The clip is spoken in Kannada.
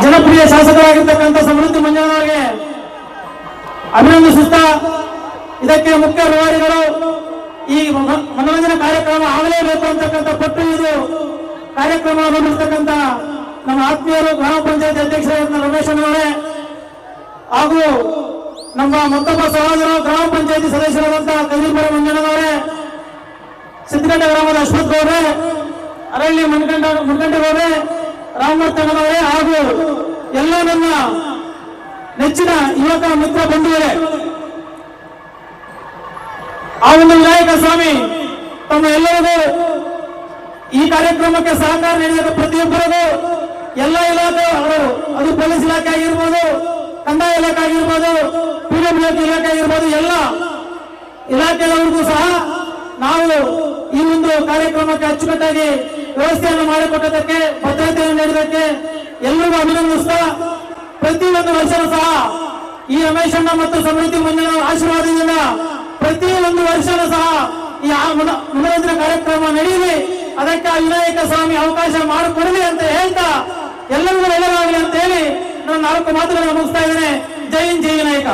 ಜನಪ್ರಿಯ ಶಾಸಕರಾಗಿರ್ತಕ್ಕಂಥ ಸಮೃದ್ಧಿ ಮಂಜಣ್ಣವರಿಗೆ ಅಭಿನಂದಿಸುತ್ತಾ, ಇದಕ್ಕೆ ಮುಖ್ಯ ರೂವಾರಿಗಳು ಈ ಮನೋರಂಜನಾ ಕಾರ್ಯಕ್ರಮ ಆಗಲೇಬೇಕು ಅಂತಕ್ಕಂಥ ಪಟ್ಟು ಇದು ಕಾರ್ಯಕ್ರಮ ನೋಡಿರ್ತಕ್ಕಂಥ ನಮ್ಮ ಆತ್ಮೀಯರು ಗ್ರಾಮ ಪಂಚಾಯತ್ ಅಧ್ಯಕ್ಷರಾದ ರಮೇಶ್ ಅವರೇ ಹಾಗೂ ನಮ್ಮ ಮತ್ತೊಬ್ಬ ಸಹೋದರ ಗ್ರಾಮ ಪಂಚಾಯತಿ ಸದಸ್ಯರಾದಂತಹ ಕದಿಪುರ ಮಂಜಣ್ಣವರೇ, ಸಿದ್ದಗಡ್ಡೆ ಗ್ರಾಮದ ಅಶ್ವಥ್ ಗೌಡ್ರೆ, ಅರಳ್ಳಿ ಮುನ್ಗಂಡಗೌಡ್ರೆ, ರಾಮಮೂರ್ತಣ್ಣವರೇ ಹಾಗೂ ಎಲ್ಲ ನನ್ನ ನೆಚ್ಚಿನ ಯುವಕ ಮಿತ್ರ ಬಂಧುಗಳೇ, ಆ ಒಂದು ವಿನಾಯಕ ಸ್ವಾಮಿ ತಮ್ಮ ಎಲ್ಲರಿಗೂ ಈ ಕಾರ್ಯಕ್ರಮಕ್ಕೆ ಸಹಕಾರ ನೀಡಿದ ಪ್ರತಿಯೊಬ್ಬರಿಗೂ ಎಲ್ಲ ಇಲಾಖೆಗಳು, ಅದು ಪೊಲೀಸ್ ಇಲಾಖೆ ಆಗಿರ್ಬೋದು, ಕಂದಾಯ ಇಲಾಖೆ ಆಗಿರ್ಬೋದು, ಪಿಡಬ್ಲ್ಯೂಡಿ ಇಲಾಖೆ ಆಗಿರ್ಬೋದು, ಎಲ್ಲ ಇಲಾಖೆಯವರಿಗೂ ಸಹ ನಾವು ಈ ಒಂದು ಕಾರ್ಯಕ್ರಮಕ್ಕೆ ಅಚ್ಚುಕಟ್ಟಾಗಿ ವ್ಯವಸ್ಥೆಯನ್ನು ಮಾಡಿಕೊಟ್ಟದಕ್ಕೆ, ಭದ್ರತೆಯನ್ನು ನೀಡಿದ್ದಕ್ಕೆ ಎಲ್ಲರಿಗೂ ಅಭಿನಂದಿಸ್ತಾ, ಪ್ರತಿಯೊಂದು ವರ್ಷವೂ ಸಹ ಈ ರಮೇಶಣ್ಣ ಮತ್ತು ಸಮೃದ್ಧಿ ಮಂಜಣ್ಣ ಆಶೀರ್ವಾದದಿಂದ ಪ್ರತಿಯೊಂದು ವರ್ಷವೂ ಸಹ ಈ ಮನೋರಂಜನಾ ಕಾರ್ಯಕ್ರಮ ನಡೆಯಲಿ, ಅದಕ್ಕೆ ವಿನಾಯಕ ಸ್ವಾಮಿ ಅವಕಾಶ ಮಾಡಿಕೊಡಲಿ ಅಂತ ಹೇಳ್ತಾ ಎಲ್ಲರಿಗೂ ಒಳ್ಳೆಯದಾಗಲಿ ಅಂತ ಹೇಳಿ ನಾನು 4 ಮಾತುಗಳನ್ನು ಮುಗಿಸ್ತಾ ಇದ್ದೇನೆ. ಜೈ ಹಿಂದ್, ಜೈ ವಿನಾಯಕ.